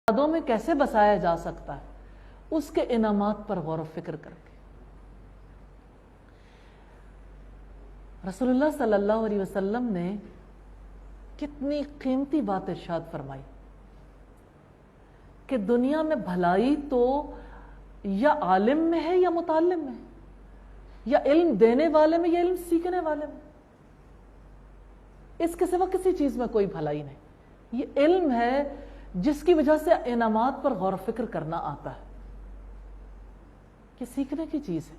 یادوں میں کیسے بسایا جا سکتا ہے؟ اس کے انعامات پر غور و فکر کر کے۔ رسول اللہ صلی اللہ علیہ وسلم نے کتنی قیمتی بات ارشاد فرمائی کہ دنیا میں بھلائی تو یا عالم میں ہے یا متعلم میں، یا علم دینے والے میں یا علم سیکھنے والے میں۔ اس کے سوا کسی چیز میں کوئی بھلائی نہیں۔ یہ علم ہے جس کی وجہ سے انعامات پر غور و فکر کرنا آتا ہے، یہ سیکھنے کی چیز ہے۔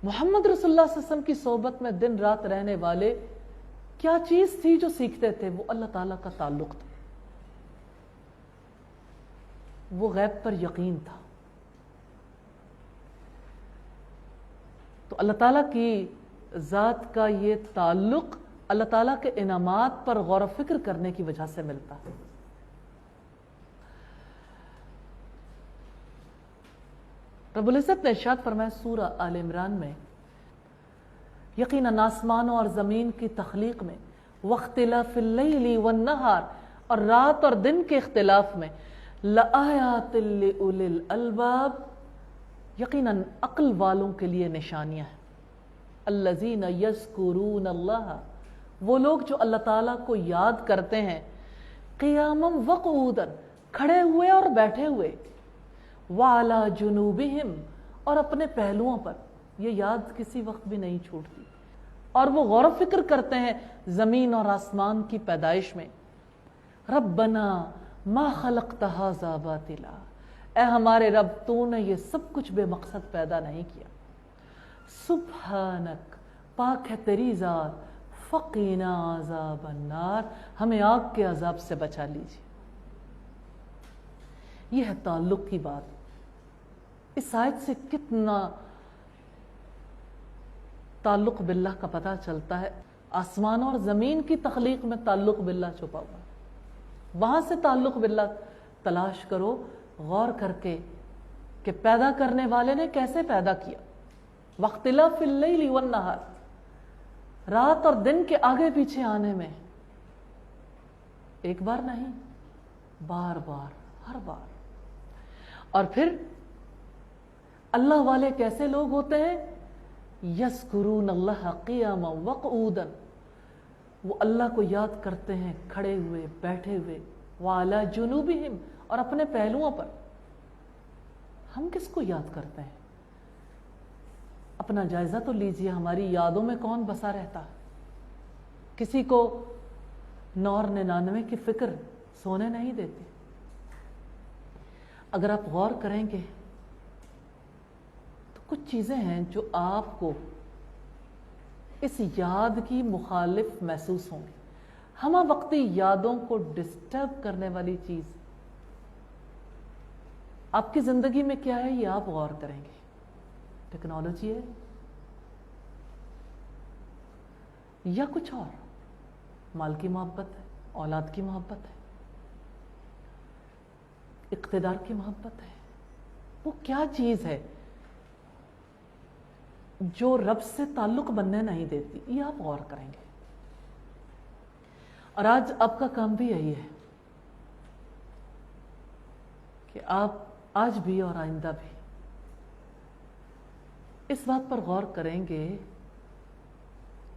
محمد رسول اللہ صلی اللہ علیہ وسلم کی صحبت میں دن رات رہنے والے کیا چیز تھی جو سیکھتے تھے؟ وہ اللہ تعالیٰ کا تعلق تھا، وہ غیب پر یقین تھا۔ تو اللہ تعالیٰ کی ذات کا یہ تعلق اللہ تعالیٰ کے انعامات پر غور و فکر کرنے کی وجہ سے ملتا ہے۔ رب العزت نے ارشاد فرمایا سورہ آل عمران میں، یقیناً آسمانوں اور زمین کی تخلیق میں، واختلاف اللیل والنہار، اور رات اور دن کے اختلاف میں، لآیات لأولی الالباب، یقیناً عقل والوں کے لیے نشانیاں ہیں۔ الذین یذکرون اللہ، وہ لوگ جو اللہ تعالیٰ کو یاد کرتے ہیں، قیاما وقعودا، کھڑے ہوئے اور بیٹھے ہوئے، وعلی جنوبہم، اور اپنے پہلوؤں پر، یہ یاد کسی وقت بھی نہیں چھوٹتی، اور وہ غور و فکر کرتے ہیں زمین اور آسمان کی پیدائش میں۔ ربنا ما خلقت ھذا باطلا، اے ہمارے رب تو نے یہ سب کچھ بے مقصد پیدا نہیں کیا۔ سبحانک، پاک ہے تیری ذات، فقینا عذاب النار، ہمیں آگ کے عذاب سے بچا لیجیے۔ یہ ہے تعلق کی بات۔ اس آیت سے کتنا تعلق باللہ کا پتہ چلتا ہے۔ آسمان اور زمین کی تخلیق میں تعلق باللہ چھپا ہوا ہے، وہاں سے تعلق باللہ تلاش کرو غور کر کے کہ پیدا کرنے والے نے کیسے پیدا کیا۔ واختلاف اللیل والنہار، رات اور دن کے آگے پیچھے آنے میں، ایک بار نہیں، بار بار، ہر بار۔ اور پھر اللہ والے کیسے لوگ ہوتے ہیں؟ یذکرون اللہ قیاما وقعودا، وہ اللہ کو یاد کرتے ہیں کھڑے ہوئے، بیٹھے ہوئے، وعلی جنوبہم، اور اپنے پہلوؤں پر۔ ہم کس کو یاد کرتے ہیں؟ اپنا جائزہ تو لیجئے، ہماری یادوں میں کون بسا رہتا ہے؟ کسی کو 99 کی فکر سونے نہیں دیتی۔ اگر آپ غور کریں گے تو کچھ چیزیں ہیں جو آپ کو اس یاد کی مخالف محسوس ہوں گی۔ ہمہ وقتی یادوں کو ڈسٹرب کرنے والی چیز آپ کی زندگی میں کیا ہے، یہ آپ غور کریں گے۔ ٹیکنالوجی ہے یا کچھ اور؟ مال کی محبت ہے، اولاد کی محبت ہے، اقتدار کی محبت ہے؟ وہ کیا چیز ہے جو رب سے تعلق بننے نہیں دیتی؟ یہ آپ غور کریں گے۔ اور آج آپ کا کام بھی یہی ہے کہ آپ آج بھی اور آئندہ بھی اس بات پر غور کریں گے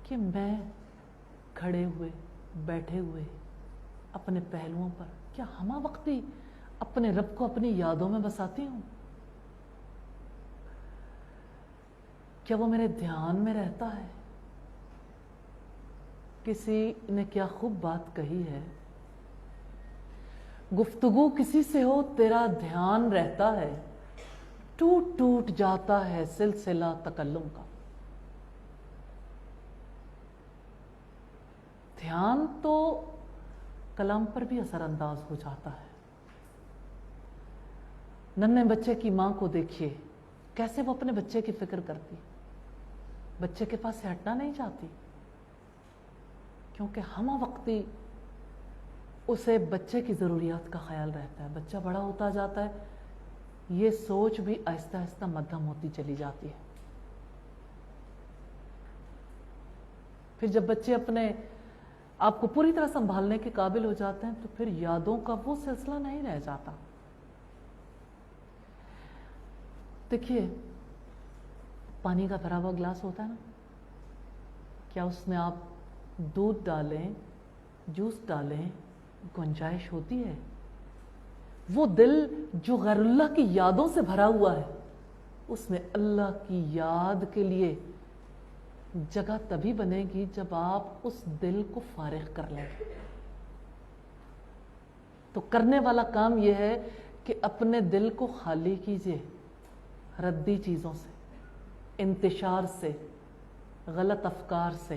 کہ میں کھڑے ہوئے، بیٹھے ہوئے، اپنے پہلوؤں پر کیا ہمہ وقتی اپنے رب کو اپنی یادوں میں بساتی ہوں؟ کیا وہ میرے دھیان میں رہتا ہے؟ کسی نے کیا خوب بات کہی ہے، گفتگو کسی سے ہو تیرا دھیان رہتا ہے، ٹوٹ ٹوٹ جاتا ہے سلسلہ تکلم کا۔ دھیان تو کلام پر بھی اثر انداز ہو جاتا ہے۔ ننھے بچے کی ماں کو دیکھیے کیسے وہ اپنے بچے کی فکر کرتی، بچے کے پاس سے ہٹنا نہیں چاہتی، کیونکہ ہمہ وقتی اسے بچے کی ضروریات کا خیال رہتا ہے۔ بچہ بڑا ہوتا جاتا ہے، یہ سوچ بھی آہستہ آہستہ مدھم ہوتی چلی جاتی ہے۔ پھر جب بچے اپنے آپ کو پوری طرح سنبھالنے کے قابل ہو جاتے ہیں تو پھر یادوں کا وہ سلسلہ نہیں رہ جاتا۔ دیکھیے پانی کا بھرا ہوا گلاس ہوتا ہے نا، کیا اس میں آپ دودھ ڈالیں، جوس ڈالیں، گنجائش ہوتی ہے؟ وہ دل جو غیر اللہ کی یادوں سے بھرا ہوا ہے، اس میں اللہ کی یاد کے لیے جگہ تبھی بنے گی جب آپ اس دل کو فارغ کر لیں۔ تو کرنے والا کام یہ ہے کہ اپنے دل کو خالی کیجئے ردی چیزوں سے، انتشار سے، غلط افکار سے۔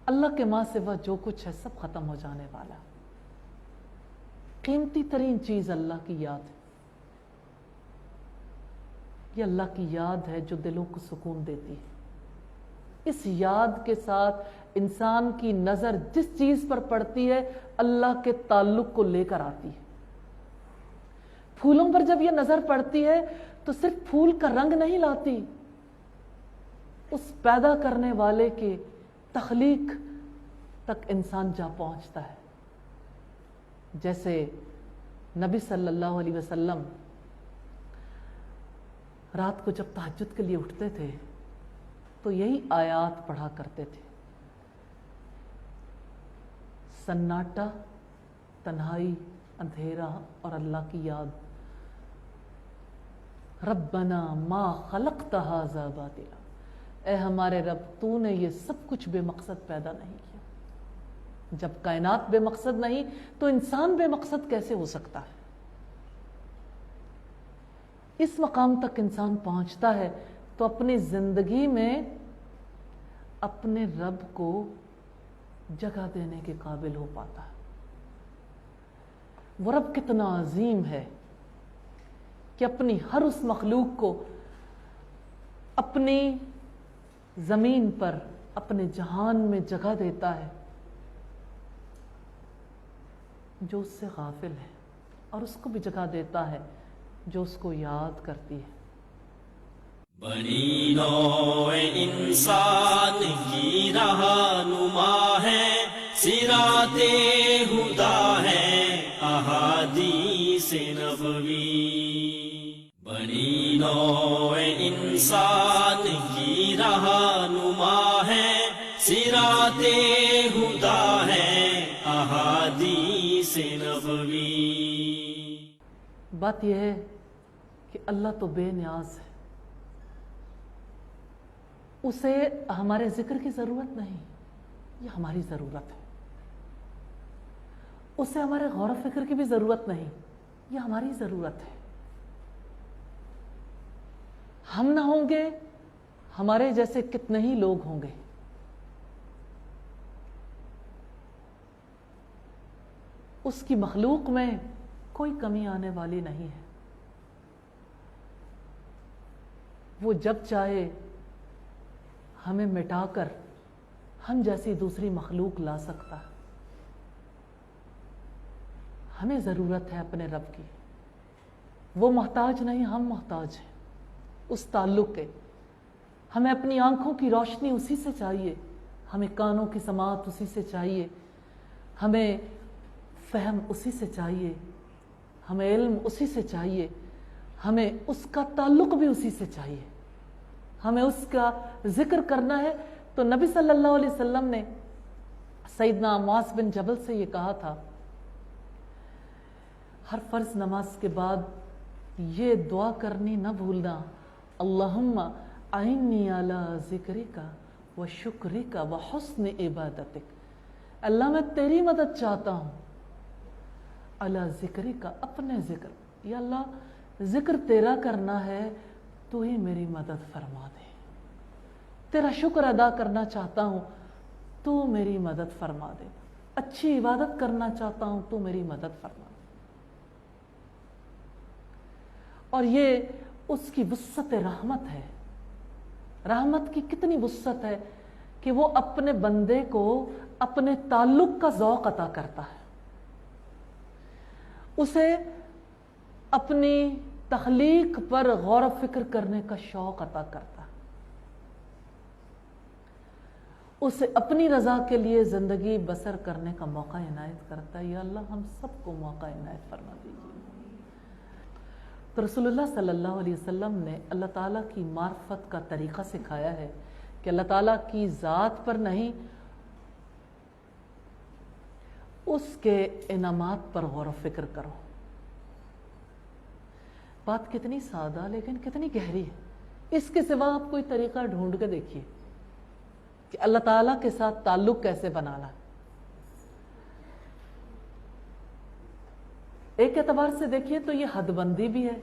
اللہ کے ماں سوا جو کچھ ہے سب ختم ہو جانے والا۔ قیمتی ترین چیز اللہ کی یاد ہے۔ یہ اللہ کی یاد ہے جو دلوں کو سکون دیتی ہے۔ اس یاد کے ساتھ انسان کی نظر جس چیز پر پڑتی ہے اللہ کے تعلق کو لے کر آتی ہے۔ پھولوں پر جب یہ نظر پڑتی ہے تو صرف پھول کا رنگ نہیں لاتی، اس پیدا کرنے والے کے تخلیق تک انسان جا پہنچتا ہے۔ جیسے نبی صلی اللہ علیہ وسلم رات کو جب تہجد کے لیے اٹھتے تھے تو یہی آیات پڑھا کرتے تھے۔ سناٹا، تنہائی، اندھیرا اور اللہ کی یاد۔ ربنا ما خلقت ھذا باطلا، اے ہمارے رب تو نے یہ سب کچھ بے مقصد پیدا نہیں کیا۔ جب کائنات بے مقصد نہیں تو انسان بے مقصد کیسے ہو سکتا ہے؟ اس مقام تک انسان پہنچتا ہے تو اپنی زندگی میں اپنے رب کو جگہ دینے کے قابل ہو پاتا ہے۔ وہ رب کتنا عظیم ہے کہ اپنی ہر اس مخلوق کو اپنی زمین پر، اپنے جہان میں جگہ دیتا ہے جو اس سے غافل ہے، اور اس کو بھی جگہ دیتا ہے جو اس کو یاد کرتی ہے۔ بنی نوع انسان کی رہنما ہے، صراط ہدی ہے احادیث نبوی۔ بنی نوع انسان کی رہنما ہے، صراط ہدی ہے احادیث نبوی۔ بات یہ ہے کہ اللہ تو بے نیاز ہے، اسے ہمارے ذکر کی ضرورت نہیں، یہ ہماری ضرورت ہے۔ اسے ہمارے غور و فکر کی بھی ضرورت نہیں، یہ ہماری ضرورت ہے۔ ہم نہ ہوں گے، ہمارے جیسے کتنے ہی لوگ ہوں گے۔ اس کی مخلوق میں کوئی کمی آنے والی نہیں ہے۔ وہ جب چاہے ہمیں مٹا کر ہم جیسی دوسری مخلوق لا سکتا ہے۔ ہمیں ضرورت ہے اپنے رب کی، وہ محتاج نہیں، ہم محتاج ہیں اس تعلق کے۔ ہمیں اپنی آنکھوں کی روشنی اسی سے چاہیے، ہمیں کانوں کی سماعت اسی سے چاہیے، ہمیں فہم اسی سے چاہیے، ہمیں علم اسی سے چاہیے، ہمیں اس کا تعلق بھی اسی سے چاہیے، ہمیں اس کا ذکر کرنا ہے۔ تو نبی صلی اللہ علیہ وسلم نے سیدنا معاذ بن جبل سے یہ کہا تھا، ہر فرض نماز کے بعد یہ دعا کرنی نہ بھولنا، اللہم اعنی علی ذکرک و شکرک و حسن عبادتک۔ اللہ میں تیری مدد چاہتا ہوں، علی ذکرک، اپنے ذکر، یا اللہ ذکر تیرا کرنا ہے تو ہی میری مدد فرما دے۔ تیرا شکر ادا کرنا چاہتا ہوں تو میری مدد فرما دے، اچھی عبادت کرنا چاہتا ہوں تو میری مدد فرما دے۔ اور یہ اس کی وسعت رحمت ہے۔ رحمت کی کتنی وسعت ہے کہ وہ اپنے بندے کو اپنے تعلق کا ذوق عطا کرتا ہے، اسے اپنی تخلیق پر غور و فکر کرنے کا شوق عطا کرتا ہے، اسے اپنی رضا کے لیے زندگی بسر کرنے کا موقع عنایت کرتا ہے۔ یا اللہ ہم سب کو موقع عنایت فرما دیجیے۔ تو رسول اللہ صلی اللہ علیہ وسلم نے اللہ تعالیٰ کی معرفت کا طریقہ سکھایا ہے کہ اللہ تعالیٰ کی ذات پر نہیں، اس کے انعامات پر غور و فکر کرو۔ بات کتنی سادہ لیکن کتنی گہری ہے۔ اس کے سوا آپ کوئی طریقہ ڈھونڈ کے دیکھیے کہ اللہ تعالیٰ کے ساتھ تعلق کیسے بنانا ہے۔ ایک اعتبار سے دیکھیے تو یہ حد بندی بھی ہے